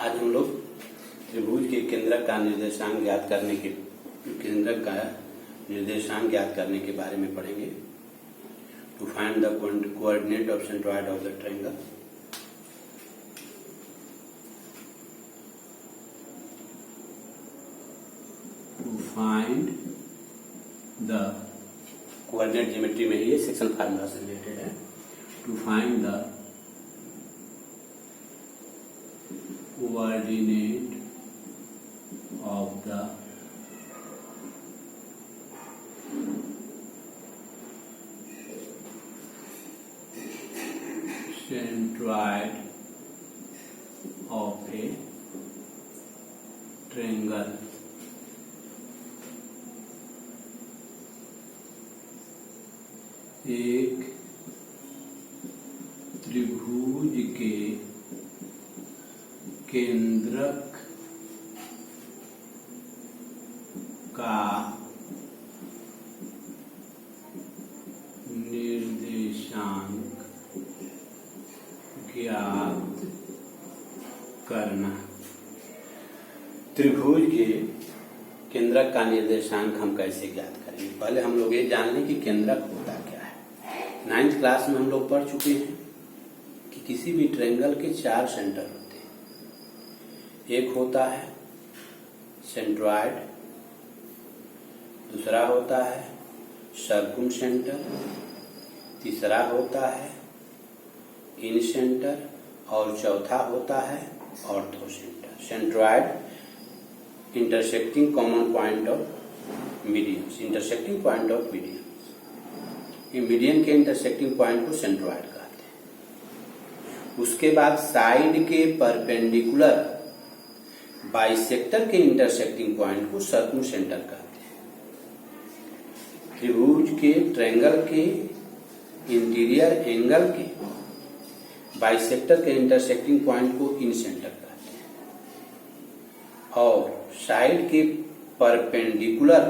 आज हम लोग त्रिभुज के केंद्रक का निर्देशांक ज्ञात करने के बारे में पढ़ेंगे। To find the coordinate of centroid of the triangle. To find the coordinate geometry में ही ये सेक्शन फार्मूला से रिलेटेड है। To find the coordinate of the centroid of a triangle एक त्रिभुज के केंद्रक का निर्देशांक ज्ञात करना। त्रिभुज के केंद्रक का निर्देशांक हम कैसे ज्ञात करेंगे? पहले हम लोग ये जान लें कि केंद्रक होता क्या है। 9th क्लास में हम लोग पढ़ चुके हैं कि किसी भी ट्रायंगल के 4 सेंटर होते हैं। एक होता है सेंट्रॉइड, दूसरा होता है सर्कुम सेंटर, तीसरा होता है इन सेंटर और चौथा होता है ortho centre. Centroid intersecting common point of median, intersecting point of median. Median के इंटरसेक्टिंग पॉइंट को सेंट्रॉइड कहते हैं। उसके बाद साइड के परपेंडिकुलर बाइसेक्टर के इंटरसेक्टिंग पॉइंट को सर्कुम सेंटर कहते हैं। त्रिभुज के ट्रायंगल के इंटीरियर एंगल के बाइसेक्टर के इंटरसेक्टिंग पॉइंट को इन सेंटर कहते हैं और साइड के परपेंडिकुलर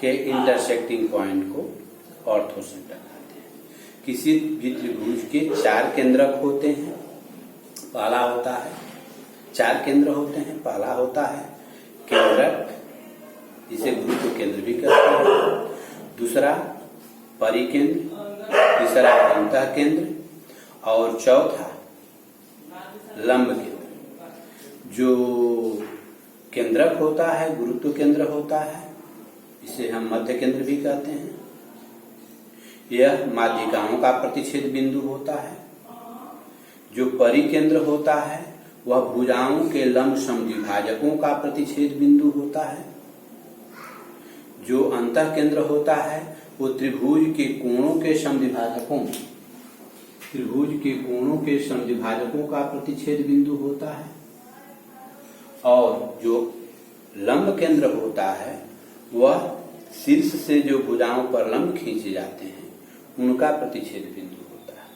के इंटरसेक्टिंग पॉइंट को ऑर्थो सेंटर कहते हैं। किसी भी त्रिभुज के 4 केंद्रक होते हैं। पहला होता है 4 केंद्र होते हैं। पहला होता है केंद्रक, जिसे गुरुत्व केंद्र भी कहते हैं। दूसरा परिकेंद्र, तीसरा अंतः केंद्र और चौथा लंब केंद्र। जो केंद्रक होता है गुरुत्व केंद्र होता है, इसे हम मध्य केंद्र भी कहते हैं। यह माध्यिकाओं का प्रतिच्छेद बिंदु होता है। जो परिकेंद्र होता है वह भुजाओं के लंब समद्विभाजकों का प्रतिच्छेद बिंदु होता है। जो अंतः केंद्र होता है वो त्रिभुज के कोणों के समद्विभाजकों का प्रतिच्छेद बिंदु होता है। और जो लंब केंद्र होता है वह शीर्ष से जो भुजाओं पर लंब खींचे जाते हैं उनका प्रतिच्छेद बिंदु होता है।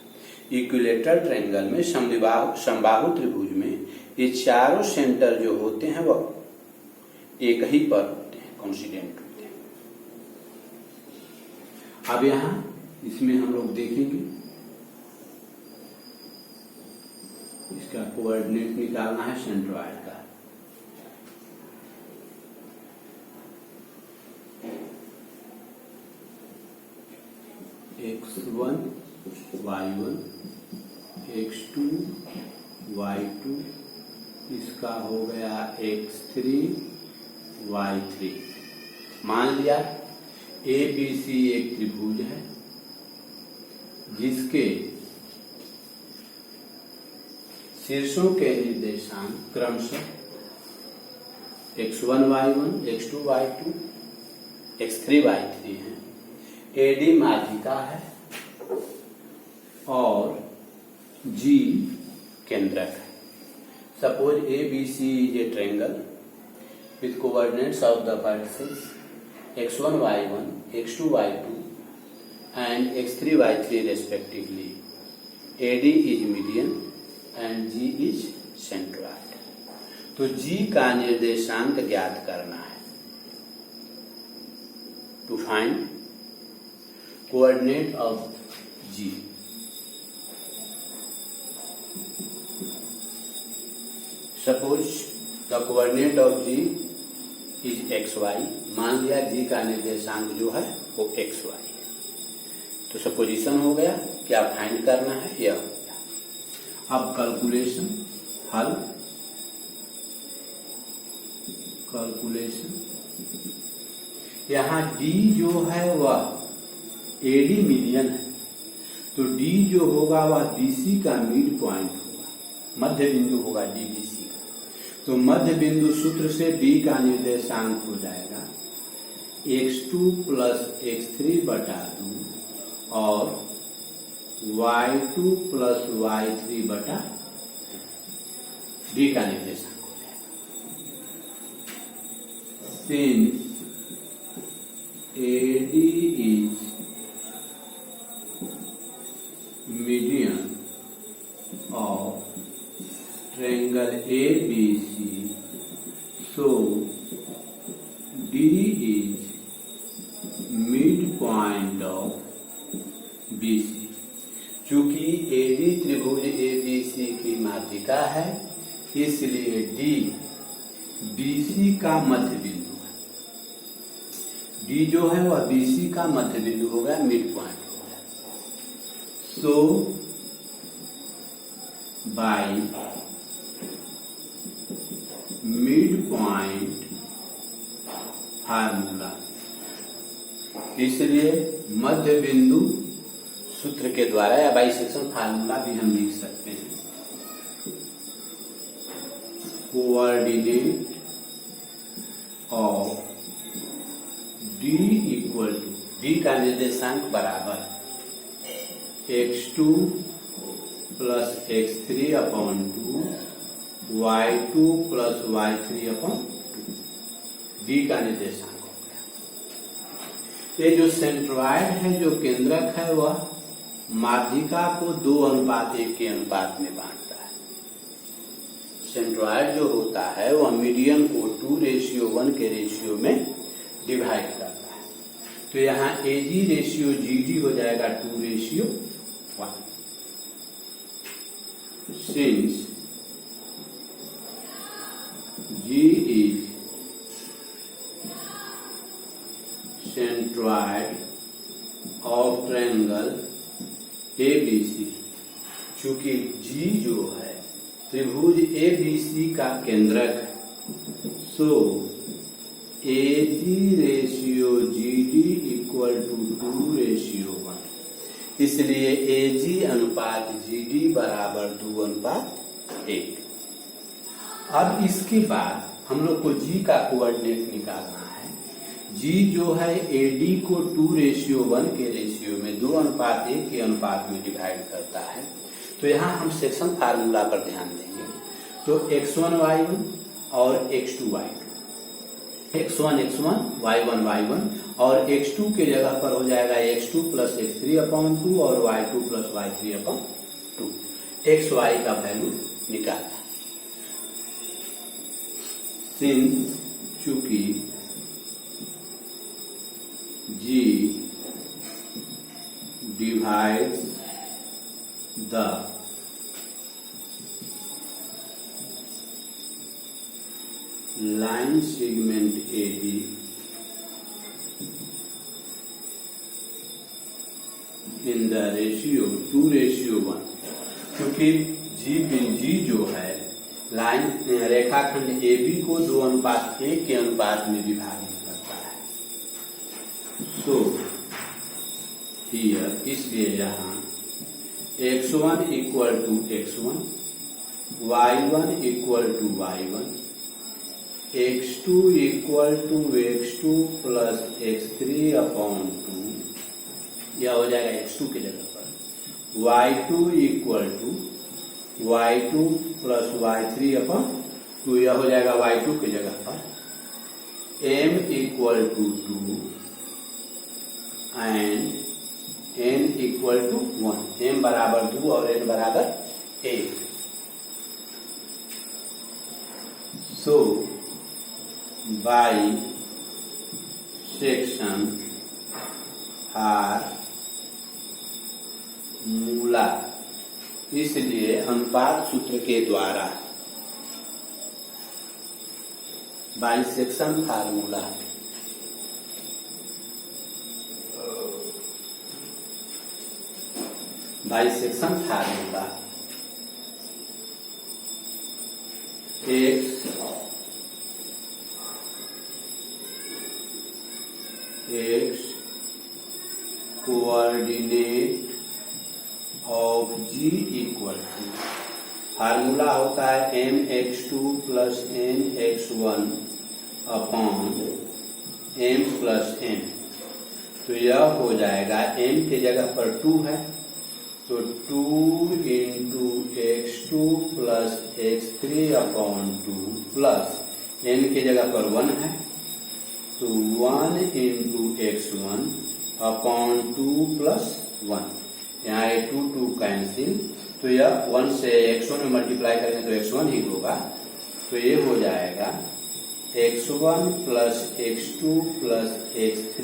इक्विलेटरल ट्रायंगल में समबाहु त्रिभुज में ये चारों सेंटर जो होते हैं वह एक ही पर होते हैं, कॉन्सिडेंट होते हैं। अब यहाँ इसमें हम लोग देखेंगे इसका कोऑर्डिनेट निकालना है सेंट्रॉइड का। x1 y1 x2 y2, इसका हो गया x3 y3। मान लिया ABC एक त्रिभुज है जिसके शीर्षों के निर्देशांक क्रमशः x1 y1 x2 y2 x3 y3 हैं। AD माध्यिका है और G केंद्रक है। Suppose ABC is a triangle with coordinates of the vertices x1 y1, x2 y2 and x3 y3 respectively. AD is median and G is centroid. तो G का निर्देशांक ज्ञात करना है। To find coordinate of G. Suppose the coordinate of G is x y, मान लिया जी का निर्देशांक जो है वो एक्स वाई है। तो सपोजिशन हो गया, क्या फाइंड करना है यह हो गया। अब कैलकुलेशन, हल, कैलकुलेशन। यहाँ डी जो है वह एडी मीडियन है, तो डी जो होगा वह बीसी का मिड पॉइंट होगा, मध्य बिंदु होगा डी बीसी का। तो मध्य बिंदु सूत्र से डी का निर्देशांक हो जाएगा x2 प्लस x3 बटा 2 और y2 प्लस y3 बटा डी का निर्देशांक हो जाएगा। Since AD is median of triangle ABC, so D is midpoint of BC। चूंकि AD त्रिभुज ABC की माध्यिका है, इसलिए D BC का मध्य बिंदु, डी जो है वह बीसी का मध्य बिंदु हो गया, मिड पॉइंट हो गया। सो बाय मिड पॉइंट फार्मूला, इसलिए मध्य बिंदु सूत्र के द्वारा या बाइसेक्शन फार्मूला भी हम लिख सकते हैं। Coordinate of D equal to, D का निर्देशांक बराबर x2 plus x3 upon 2 y2 plus y3 upon 2, D का निर्देशांक हो गया। ये जो सेंट्रॉइड है, जो केंद्रक है, वह माध्यिका को 2:1 के अनुपात में बांटता है। सेंट्रॉइड जो होता है वह मीडियन को 2:1 के रेशियो में डिवाइड करता है। तो यहाँ एजी रेशियो जीडी हो जाएगा 2:1। Since G is centroid of triangle ABC, चूंकि जी जो है त्रिभुज एबीसी का केंद्रक है, so AG ratio GD equal to 2:1, इसलिए एजी अनुपात जीडी बराबर 2:1। अब इसके बाद हम लोग को जी का कोऑर्डिनेट निकालना है। जी जो है एडी को 2:1 के रेशियो में 2:1 के अनुपात में डिवाइड करता है। तो यहाँ हम सेक्शन फार्मूला पर ध्यान देंगे। तो x1 y1 और x2 y2, x1 x1 y1 y1 और x2 के जगह पर हो जाएगा x2 प्लस x3 अपॉन 2 और y2 plus y3 upon 2। xy का वैल्यू निकालना। सिंस चूंकि g divides the line segment AB in the ratio 2:1, क्योंकि जी जो है लाइन रेखाखंड AB को 2:1 के अनुपात में विभाजित करता है। सो हियर, इसलिए यहाँ x1 equal to x1, y1 equal to y1, x2 equal to x2 plus x3 upon 2, यह हो जाएगा x2 के जगह पर। y2 equal to y2 plus y3 upon 2, यह हो जाएगा y2 के जगह पर। m equal to 2 and n equal to 1, m बराबर 2 और n बराबर 1। सो बाई सेक्शन फार्मूला, इसलिए अनुपात सूत्र के द्वारा bisection formula. Bisection formula x coordinate of G equal to, formula होता है mx2 plus nx1 upon m plus n। तो यह हो जाएगा m के जगह पर 2 है तो 2 into x2 plus x3 upon 2 plus n के जगह पर 1 है तो 1 इंटू x1 अपॉन 2 प्लस 1। यहाँ ये 2 कैंसिल तो यह 1 से x1 में मल्टीप्लाई करेंगे तो x1 ही होगा। तो ये हो जाएगा x1 plus x2 plus x3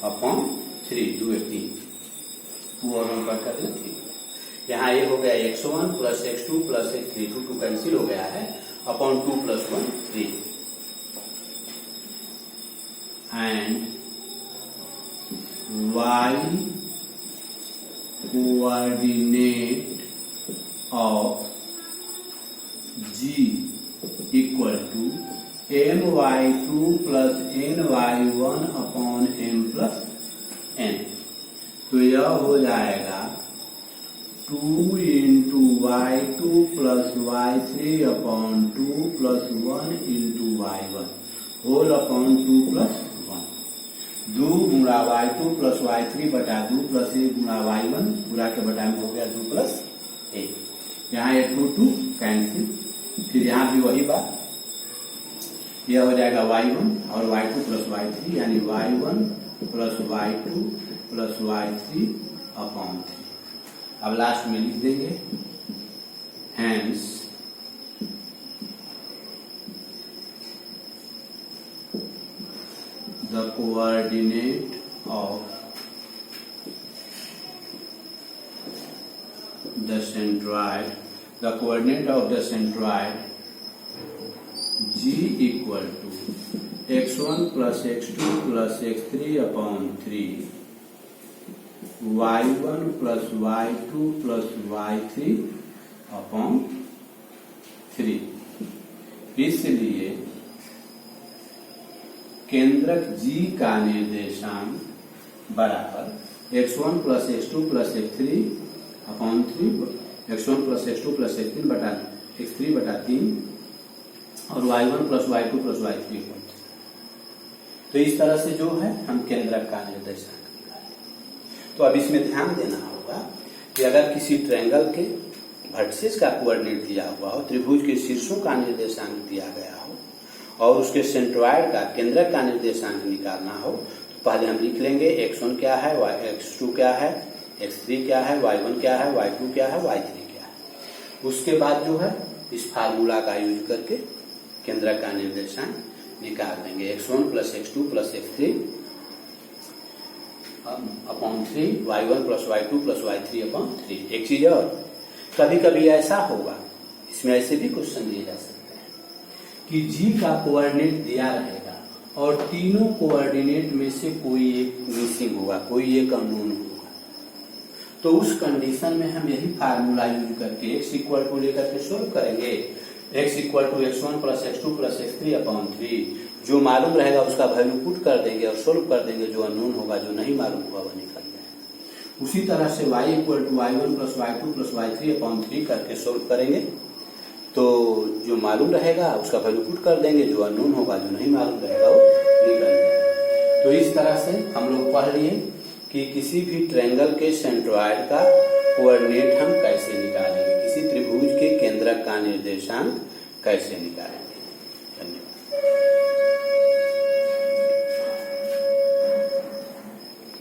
upon 3, 2 3 2 और 1 कट कर दें। यहाँ ये हो गया x1 plus x2 plus x3, 2 cancel हो गया है upon 2 plus 1 3 and y coordinate of g equal to my2 plus ny1 upon m plus n। तो यह हो जाएगा 2 into y2 plus y3 upon 2 plus 1 into y1 whole upon 2 plus 1। 2 गुणा y2 plus y3 बटा 2 plus 1 गुणा y1 पूरा के बटा में हो गया 2 प्लस 1। यहाँ ये 2 कैंसिल, फिर यहाँ भी वही बात, यह हो जाएगा y1 और y2 प्लस y3 यानी y1 plus y2 plus y3 upon 3। अब लास्ट में लिख देंगे hence the coordinate of the centroid g equal to x1 plus x2 plus x3 upon 3 y1 plus y2 plus y3 upon 3। इसलिए केंद्रक G का निर्देशांक बराबर x1 plus x2 plus x3 upon 3, x1 plus x2 plus x3 बटा x3 बटा 3 और y1 plus y2 plus y3 upon 3। तो इस तरह से जो है हम केंद्रक का निर्देशांक निकालें। तो अब इसमें ध्यान देना होगा कि अगर किसी ट्रायंगल के वर्टिसेस का कोऑर्डिनेट दिया हुआ हो, त्रिभुज के शीर्षों का निर्देशांक दिया गया हो और उसके सेंट्रॉइड का केंद्रक का निर्देशांक निकालना हो तो पहले हम लिख लेंगे x1 क्या है, x2 क्या है, x3 क्या है, y1 क्या है, y2 क्या है, y3 क्या है। उसके बाद जो है इस फार्मूला का यूज करके केंद्रक का निर्देशांक निकाल देंगे x1 plus x2 plus x3 upon 3 y1 plus y2 plus y3 upon 3। एक चीज और, कभी कभी ऐसा होगा, इसमें ऐसे भी क्वेश्चन दिए जा सकते हैं कि जी का कोऑर्डिनेट दिया रहेगा और तीनों कोऑर्डिनेट में से कोई एक मिसिंग होगा, कोई एक अननोन होगा। तो उस कंडीशन में हम यही फार्मूला यूज करके x इक्वल टू लेकर के सोल्व करेंगे। x equal to x1 plus x2 plus x3 upon 3, जो मालूम रहेगा उसका वैल्यू पुट कर देंगे और सोल्व कर देंगे, जो अननोन होगा, जो नहीं मालूम होगा वह निकल जाएगा। उसी तरह से y equal to y1 plus y2 plus y3 upon 3 करके सोल्व करेंगे तो जो मालूम रहेगा उसका वैल्यू पुट कर देंगे, जो अननोन होगा, जो नहीं मालूम रहेगा वो निकल जाएगा। तो इस तरह से हम लोग पढ़ लिए कि किसी भी ट्रायंगल के सेंट्रॉइड का कोऑर्डिनेट हम कैसे निकालेंगे, किसी त्रिभुज के केंद्रक का निर्देशांक कैसे निकालेंगे।